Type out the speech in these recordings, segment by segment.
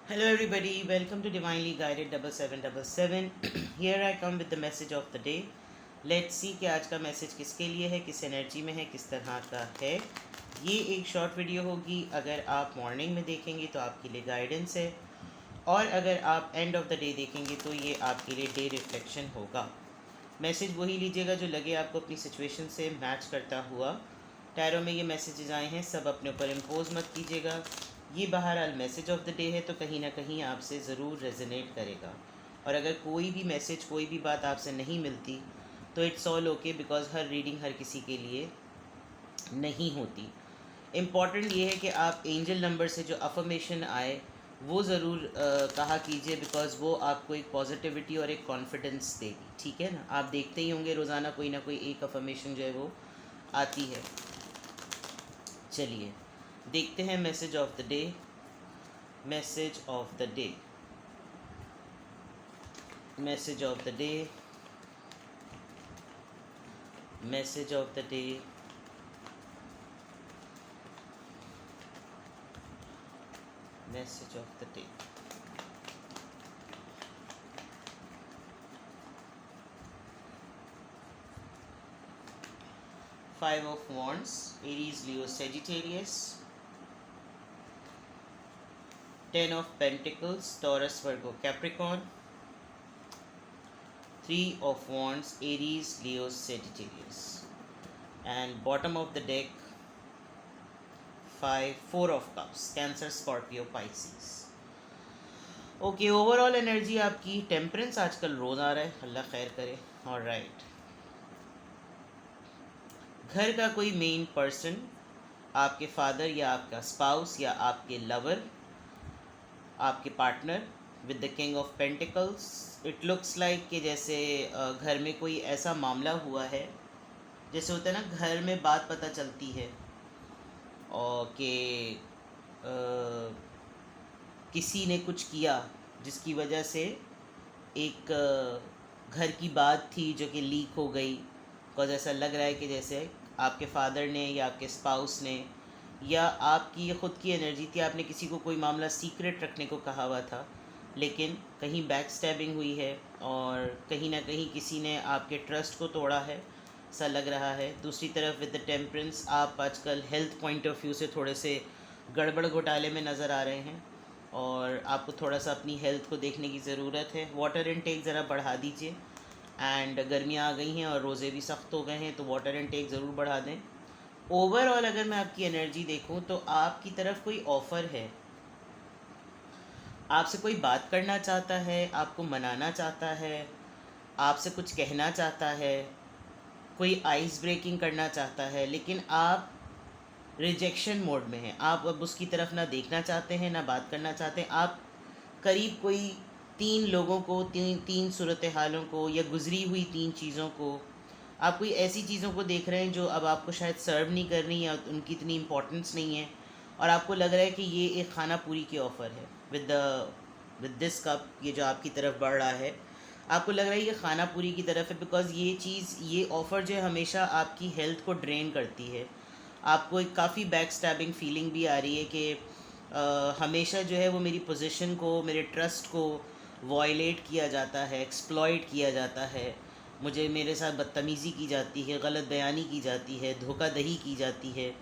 Hello, everybody. Welcome to Divinely Guided 7777. Here I come with the message of the day. Let's see कि आज का message किसके लिए है, किस एनर्जी में है, किस तरह का है। ये एक शॉर्ट वीडियो होगी। अगर आप मॉर्निंग में देखेंगे तो आपके लिए गाइडेंस है, और अगर आप एंड ऑफ द डे देखेंगे तो ये आपके लिए डे रिफ्लेक्शन होगा। मैसेज वही लीजिएगा जो लगे आपको अपनी सिचुएशन से मैच करता हुआ। टैरो में ये मैसेजेस आए हैं, सब अपने ऊपर इम्पोज मत कीजिएगा। ये बहरहाल मैसेज ऑफ द डे है, तो कहीं ना कहीं आपसे ज़रूर रेजोनेट करेगा। और अगर कोई भी मैसेज, कोई भी बात आपसे नहीं मिलती तो इट्स ऑल ओके, बिकॉज हर रीडिंग हर किसी के लिए नहीं होती। इम्पॉर्टेंट ये है कि आप एंजल नंबर से जो अफर्मेशन आए वो ज़रूर कहा कीजिए, बिकॉज़ वो आपको एक पॉजिटिविटी और एक कॉन्फिडेंस देगी। ठीक है ना, आप देखते ही होंगे रोज़ाना कोई ना कोई एक अफर्मेशन जो है वो आती है। चलिए देखते हैं message of the day. Message of the day, message of the day, message of the day. Message of the day. Five of Wands, Aries, Leo, Sagittarius. Ten of Pentacles, Taurus, Virgo, Capricorn. Three of Wands, Aries, Leo, Sagittarius. And bottom of the deck, four of Cups, Cancer, Scorpio, Pisces. Okay, overall energy आपकी temperance आजकल रोज आ रहा है, अल्लाह खैर करे। Alright, घर का कोई main person, आपके फादर या आपका स्पाउस या आपके लवर, आपके partner with the king of pentacles. It looks like कि जैसे घर में कोई ऐसा मामला हुआ है, जैसे होता है ना घर में बात पता चलती है और कि किसी ने कुछ किया जिसकी वजह से एक घर की बात थी जो कि लीक हो गई। बिकॉज ऐसा लग रहा है कि जैसे आपके फादर ने या आपके स्पाउस ने या आपकी ख़ुद की एनर्जी थी, आपने किसी को कोई मामला सीक्रेट रखने को कहा हुआ था, लेकिन कहीं बैक स्टैबिंग हुई है और कहीं ना कहीं किसी ने आपके ट्रस्ट को तोड़ा है, ऐसा लग रहा है। दूसरी तरफ विद द टेम्परेंस, आप आजकल हेल्थ पॉइंट ऑफ व्यू से थोड़े से गड़बड़ घोटाले में नज़र आ रहे हैं और आपको थोड़ा सा अपनी हेल्थ को देखने की ज़रूरत है। वाटर इनटेक ज़रा बढ़ा दीजिए। एंड गर्मियाँ आ गई हैं और रोज़े भी सख्त हो गए हैं, तो वाटर इनटेक ज़रूर बढ़ा दें। ओवरऑल अगर मैं आपकी एनर्जी देखूं तो आपकी तरफ कोई ऑफ़र है, आपसे कोई बात करना चाहता है, आपको मनाना चाहता है, आपसे कुछ कहना चाहता है, कोई आइस ब्रेकिंग करना चाहता है, लेकिन आप रिजेक्शन मोड में हैं। आप अब उसकी तरफ ना देखना चाहते हैं, ना बात करना चाहते हैं। आप करीब कोई तीन लोगों को, तीन सूरत हालों को, या गुजरी हुई तीन चीज़ों को, आप कोई ऐसी चीज़ों को देख रहे हैं जो अब आपको शायद सर्व नहीं कर रही, या उनकी इतनी इम्पोर्टेंस नहीं है, और आपको लग रहा है कि ये एक खाना पूरी की ऑफ़र है। विद दिस कप, ये जो आपकी तरफ बढ़ रहा है, आपको लग रहा है ये खाना पूरी की तरफ है, बिकॉज़ ये चीज़, ये ऑफ़र जो है हमेशा आपकी हेल्थ को ड्रेन करती है। आपको एक काफ़ी बैक स्टैबिंग फीलिंग भी आ रही है कि हमेशा जो है वो मेरी पोजीशन को, मेरे ट्रस्ट को वॉयलेट किया जाता है, एक्सप्लॉइट किया जाता है, मुझे, मेरे साथ बदतमीज़ी की जाती है, गलत बयानी की जाती है, धोखाधड़ी की जाती है।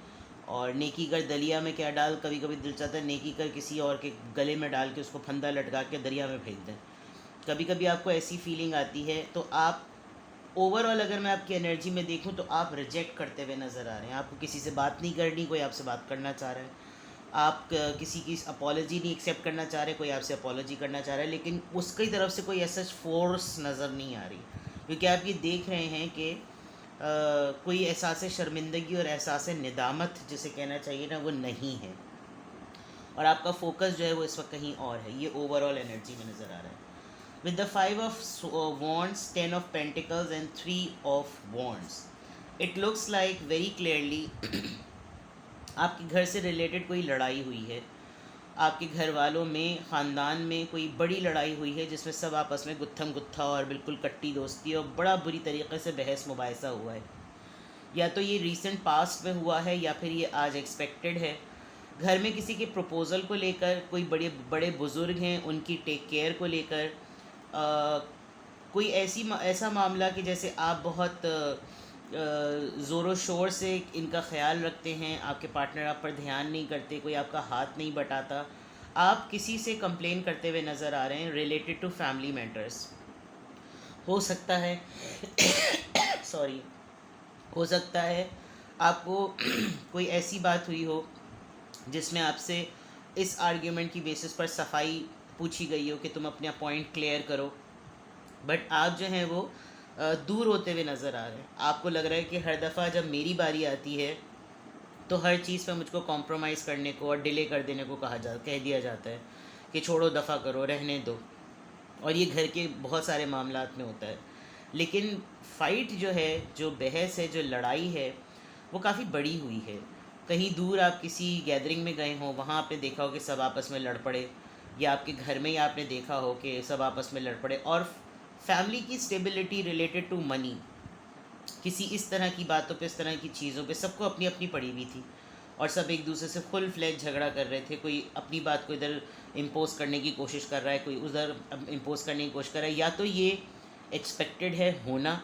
और नेकी कर दरिया में क्या डाल, कभी कभी दिल चाहता है नेकी कर किसी और के गले में डाल के उसको फंदा लटका के दरिया में फेंक दें। कभी कभी आपको ऐसी फीलिंग आती है, तो आप ओवरऑल अगर मैं आपकी एनर्जी में देखूं तो आप रिजेक्ट करते हुए नज़र आ रहे हैं। आपको किसी से बात नहीं करनी, कोई आपसे बात करना चाह रहा है। आप किसी की अपॉलॉजी नहीं एक्सेप्ट करना चाह रहे, कोई आपसे अपॉलॉजी करना चाह रहा है, लेकिन उसकी तरफ से कोई ऐसा फोर्स नज़र नहीं आ रही, क्योंकि आप ये देख रहे हैं कि कोई एहसास शर्मिंदगी और एहसास निदामत जिसे कहना चाहिए ना, वो नहीं है, और आपका फोकस जो है वो इस वक्त कहीं और है। ये ओवरऑल एनर्जी में नज़र आ रहा है। With the five of wands, 10 of pentacles and 3 of wands, it looks like very clearly आपके घर से रिलेटेड कोई लड़ाई हुई है, आपके घर वालों में, ख़ानदान में कोई बड़ी लड़ाई हुई है जिसमें सब आपस में गुत्थम गुत्था और बिल्कुल कट्टी दोस्ती और बड़ा बुरी तरीके से बहस मुबाहिसा हुआ है। या तो ये रीसेंट पास्ट में हुआ है या फिर ये आज एक्सपेक्टेड है। घर में किसी के प्रपोज़ल को लेकर, कोई बड़े बड़े बुज़ुर्ग हैं उनकी टेक केयर को लेकर, कोई ऐसा मामला कि जैसे आप बहुत ज़ोरों शोर से इनका ख़्याल रखते हैं, आपके पार्टनर आप पर ध्यान नहीं करते, कोई आपका हाथ नहीं बटाता, आप किसी से कंप्लेन करते हुए नज़र आ रहे हैं रिलेटेड टू फैमिली मैटर्स। हो सकता है सॉरी, हो सकता है आपको कोई ऐसी बात हुई हो जिसमें आपसे इस आर्ग्यूमेंट की बेसिस पर सफाई पूछी गई हो कि तुम अपना पॉइंट क्लियर करो, बट आप जो हैं वो दूर होते हुए नज़र आ रहे हैं। आपको लग रहा है कि हर दफ़ा जब मेरी बारी आती है तो हर चीज़ पे मुझको कॉम्प्रोमाइज़ करने को और डिले कर देने को कह दिया जाता है कि छोड़ो, दफ़ा करो, रहने दो। और ये घर के बहुत सारे मामलात में होता है। लेकिन फ़ाइट जो है, जो बहस है, जो लड़ाई है, वो काफ़ी बड़ी हुई है। कहीं दूर आप किसी गैदरिंग में गए हों, वहाँ आपने देखा हो कि सब आपस में लड़ पड़े, या आपके घर में ही आपने देखा हो कि सब आपस में लड़ पड़े। और फैमिली की स्टेबिलिटी रिलेटेड टू मनी, किसी इस तरह की बातों पे, इस तरह की चीज़ों पे सबको अपनी अपनी पड़ी हुई थी और सब एक दूसरे से फुल फ्लैज झगड़ा कर रहे थे। कोई अपनी बात को इधर इम्पोज करने की कोशिश कर रहा है, कोई उधर इम्पोज करने की कोशिश कर रहा है। या तो ये एक्सपेक्टेड है होना,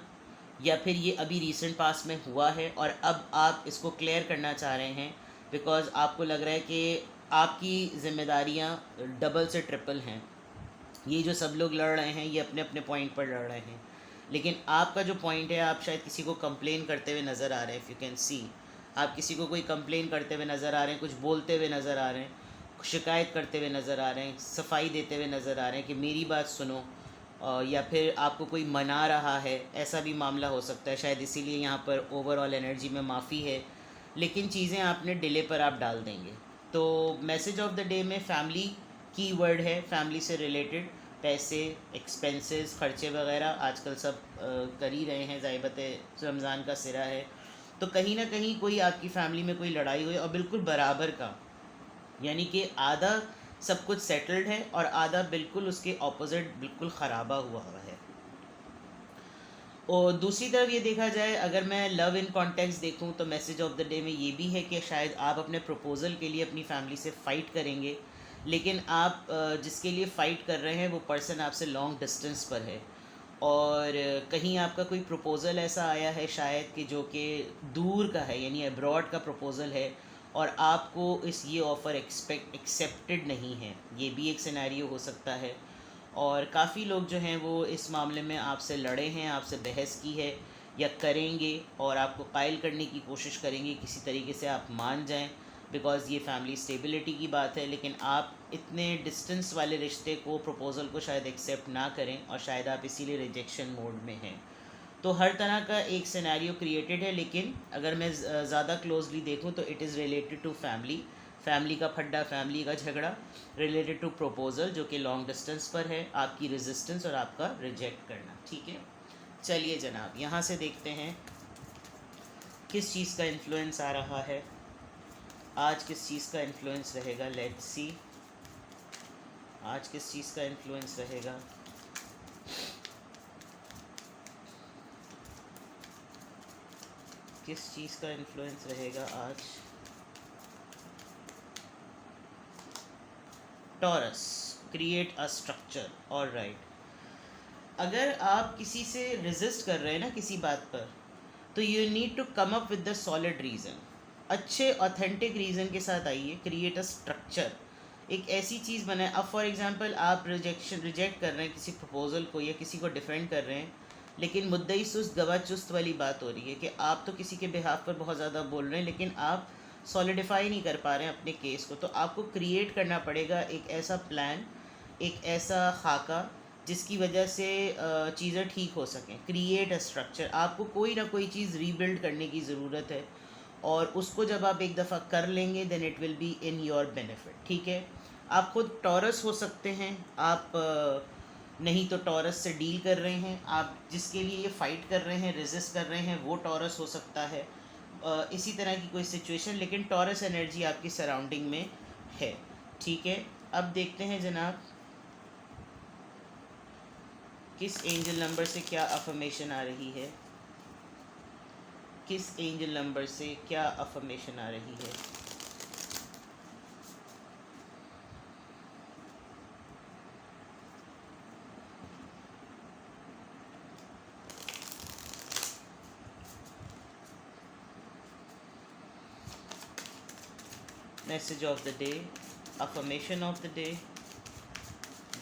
या फिर ये अभी रीसेंट पास में हुआ है और अब आप इसको क्लियर करना चाह रहे हैं बिकॉज़ आपको लग रहा है कि आपकी ज़िम्मेदारियाँ डबल से ट्रिपल हैं। ये जो सब लोग लड़ रहे हैं, ये अपने अपने पॉइंट पर लड़ रहे हैं, लेकिन आपका जो पॉइंट है, आप शायद किसी को कंप्लेन करते हुए नज़र आ रहे हैं। इफ़ यू कैन सी, आप किसी को कोई कंप्लेन करते हुए नज़र आ रहे हैं, कुछ बोलते हुए नज़र आ रहे हैं, शिकायत करते हुए नज़र आ रहे हैं, सफाई देते हुए नज़र आ रहे हैं कि मेरी बात सुनो, या फिर आपको कोई मना रहा है, ऐसा भी मामला हो सकता है। शायद इसीलिए यहाँ पर ओवरऑल एनर्जी में माफ़ी है, लेकिन चीज़ें आपने डिले पर आप डाल देंगे। तो मैसेज ऑफ द डे में फैमिली की वर्ड है, फैमिली से रिलेटेड पैसे, एक्सपेंसेस, ख़र्चे वगैरह आजकल सब कर ही रहे हैं। ज़ाहिबत रमज़ान का सिरा है, तो कहीं ना कहीं कोई आपकी फ़ैमिली में कोई लड़ाई हुई और बिल्कुल बराबर का, यानी कि आधा सब कुछ सेटल्ड है और आधा बिल्कुल उसके ऑपोजिट बिल्कुल ख़राबा हुआ है। और दूसरी तरफ ये देखा जाए, अगर मैं लव इन कॉन्टेक्स्ट देखूं तो मैसेज ऑफ द डे में ये भी है कि शायद आप अपने प्रपोज़ल के लिए अपनी फैमिली से फ़ाइट करेंगे, लेकिन आप जिसके लिए फ़ाइट कर रहे हैं वो पर्सन आपसे लॉन्ग डिस्टेंस पर है, और कहीं आपका कोई प्रपोज़ल ऐसा आया है शायद कि जो कि दूर का है, यानी अब्रॉड का प्रपोज़ल है, और आपको ये ऑफ़र एक्सेप्टेड नहीं है। ये भी एक सिनेरियो हो सकता है। और काफ़ी लोग जो हैं वो इस मामले में आपसे लड़े हैं, आपसे बहस की है या करेंगे, और आपको कायल करने की कोशिश करेंगे किसी तरीके से आप मान जाएं, बिकॉज़ ये फैमिली स्टेबिलिटी की बात है। लेकिन आप इतने डिस्टेंस वाले रिश्ते को, प्रपोज़ल को शायद एक्सेप्ट ना करें, और शायद आप इसीलिए रिजेक्शन मोड में हैं। तो हर तरह का एक सिनेरियो क्रिएटेड है, लेकिन अगर मैं ज़्यादा क्लोजली देखूं तो it is related to family, family का फड्डा, फैमिली का झगड़ा, रिलेटेड टू प्रपोज़ल जो कि लॉन्ग डिस्टेंस पर है, आपकी रेजिस्टेंस और आपका रिजेक्ट करना। ठीक है, चलिए जनाब, यहाँ से देखते हैं किस चीज़ का इन्फ्लुएंस आ रहा है आज, किस चीज़ का इन्फ्लुएंस रहेगा। लेट्स सी, आज किस चीज़ का इन्फ्लुएंस रहेगा। किस चीज़ का इन्फ्लुएंस रहेगा आज। Taurus, create a structure. Alright, अगर आप किसी से रेजिस्ट कर रहे हैं ना किसी बात पर, तो you need to come up with the solid reason. अच्छे ऑथेंटिक रीज़न के साथ आइए। क्रिएट अ स्ट्रक्चर, एक ऐसी चीज़ बनाए। अब फॉर एग्जांपल आप रिजेक्ट कर रहे हैं किसी प्रपोज़ल को, या किसी को डिफेंड कर रहे हैं, लेकिन मुद्दई सुस्त गवाह चुस्त वाली बात हो रही है कि आप तो किसी के बिहाफ पर बहुत ज़्यादा बोल रहे हैं, लेकिन आप सॉलिडिफाई नहीं कर पा रहे हैं अपने केस को। तो आपको क्रिएट करना पड़ेगा एक ऐसा प्लान, एक ऐसा खाका जिसकी वजह से चीज़ें ठीक हो सकें। क्रिएट अ स्ट्रक्चर, आपको कोई ना कोई चीज़ रीबिल्ड करने की ज़रूरत है, और उसको जब आप एक दफ़ा कर लेंगे then it will be in your benefit. ठीक है, आप खुद टॉरस हो सकते हैं, आप नहीं तो टॉरस से डील कर रहे हैं, आप जिसके लिए ये फ़ाइट कर रहे हैं, रेजिस्ट कर रहे हैं, वो टॉरस हो सकता है। इसी तरह की कोई सिचुएशन, लेकिन टॉरस एनर्जी आपकी सराउंडिंग में है। ठीक है, अब देखते हैं जनाब किस एंजल नंबर से क्या अफर्मेशन आ रही है। किस एंजल नंबर से क्या अफर्मेशन आ रही है। message of the day, affirmation of the day,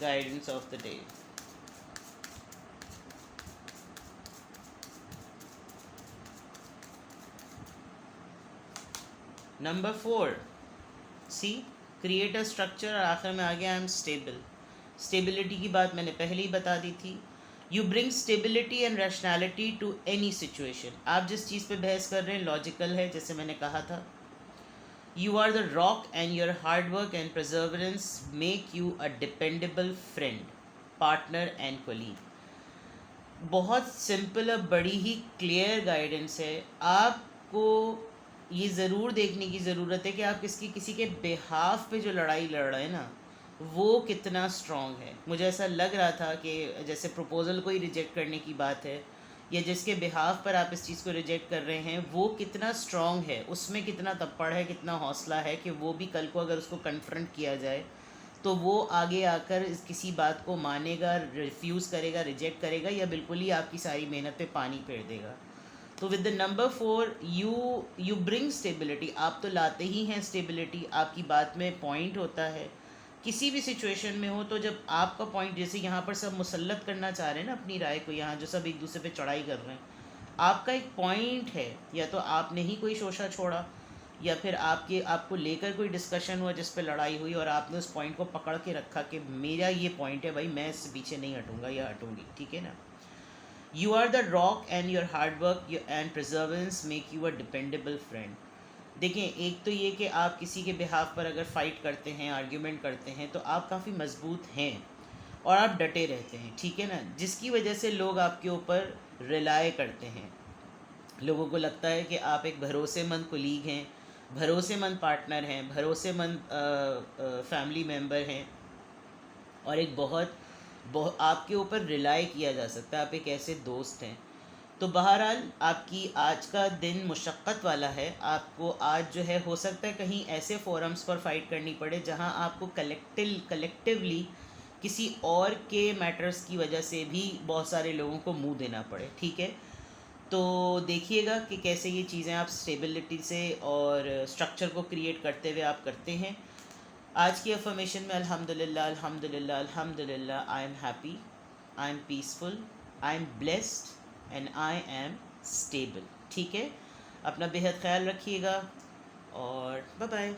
guidance of the day. Number 4, see, create a structure, और आखिर में आ गया I am stable. स्टेबिलिटी की बात मैंने पहले ही बता दी थी. You bring stability and rationality to any situation. आप जिस चीज़ पे बहस कर रहे हैं लॉजिकल है, जैसे मैंने कहा था. You are the rock and your hard work and perseverance make you a dependable friend, partner and colleague. बहुत सिंपल और बड़ी ही क्लियर गाइडेंस है. आपको ये ज़रूर देखने की ज़रूरत है कि आप किसी के बिहाफ पे जो लड़ाई लड़ रहे हैं ना, वो कितना स्ट्रॉन्ग है. मुझे ऐसा लग रहा था कि जैसे प्रपोज़ल को ही रिजेक्ट करने की बात है, या जिसके बिहाफ पर आप इस चीज़ को रिजेक्ट कर रहे हैं वो कितना स्ट्रॉन्ग है, उसमें कितना तप्पड़ है, कितना हौसला है कि वो भी कल को अगर उसको कन्फ्रंट किया जाए तो वो आगे आकर इस किसी बात को मानेगा, रिफ्यूज़ करेगा, रिजेक्ट करेगा, या बिल्कुल ही आपकी सारी मेहनत पे पानी फेर देगा. तो with the number 4 you bring stability. आप तो लाते ही हैं स्टेबिलिटी. आपकी बात में पॉइंट होता है. किसी भी सिचुएशन में हो तो जब आपका पॉइंट, जैसे यहाँ पर सब मुसल्लत करना चाह रहे हैं ना अपनी राय को, यहाँ जो सब एक दूसरे पे चढ़ाई कर रहे हैं, आपका एक पॉइंट है, या तो आपने ही कोई शोशा छोड़ा, या फिर आपको लेकर कोई डिस्कशन हुआ जिस पे लड़ाई हुई और आपने उस पॉइंट को पकड़ के रखा कि मेरा ये पॉइंट है भाई, मैं इससे पीछे नहीं हटूँगा या हटूँगी. ठीक है ना. You are the rock and your hard work and perseverance make you a dependable friend. देखें, एक तो ये कि आप किसी के बिहाफ पर अगर फ़ाइट करते हैं, आर्ग्यूमेंट करते हैं, तो आप काफ़ी मजबूत हैं और आप डटे रहते हैं. ठीक है ना. जिसकी वजह से लोग आपके ऊपर रिलाय करते हैं. लोगों को लगता है कि आप एक भरोसेमंद कोलीग हैं, भरोसेमंद पार्टनर हैं, भरोसेमंद फैमिली मेम्बर हैं, और एक बहुत आपके ऊपर रिलाय किया जा सकता है. आप एक ऐसे दोस्त हैं. तो बहरहाल आपकी आज का दिन मुशक्क़त वाला है. आपको आज जो है हो सकता है कहीं ऐसे फोरम्स पर फाइट करनी पड़े जहां आपको कलेक्टिवली किसी और के मैटर्स की वजह से भी बहुत सारे लोगों को मुंह देना पड़े. ठीक है. तो देखिएगा कि कैसे ये चीज़ें आप स्टेबिलिटी से और स्ट्रक्चर को क्रिएट करते हुए आप करते हैं. आज की अफर्मेशन में अल्हम्दुलिल्लाह अल्हम्दुलिल्लाह अल्हम्दुलिल्लाह, I am happy, I am peaceful, I am blessed and I am stable. ठीक है. अपना बेहद ख्याल रखिएगा और बाय बाय.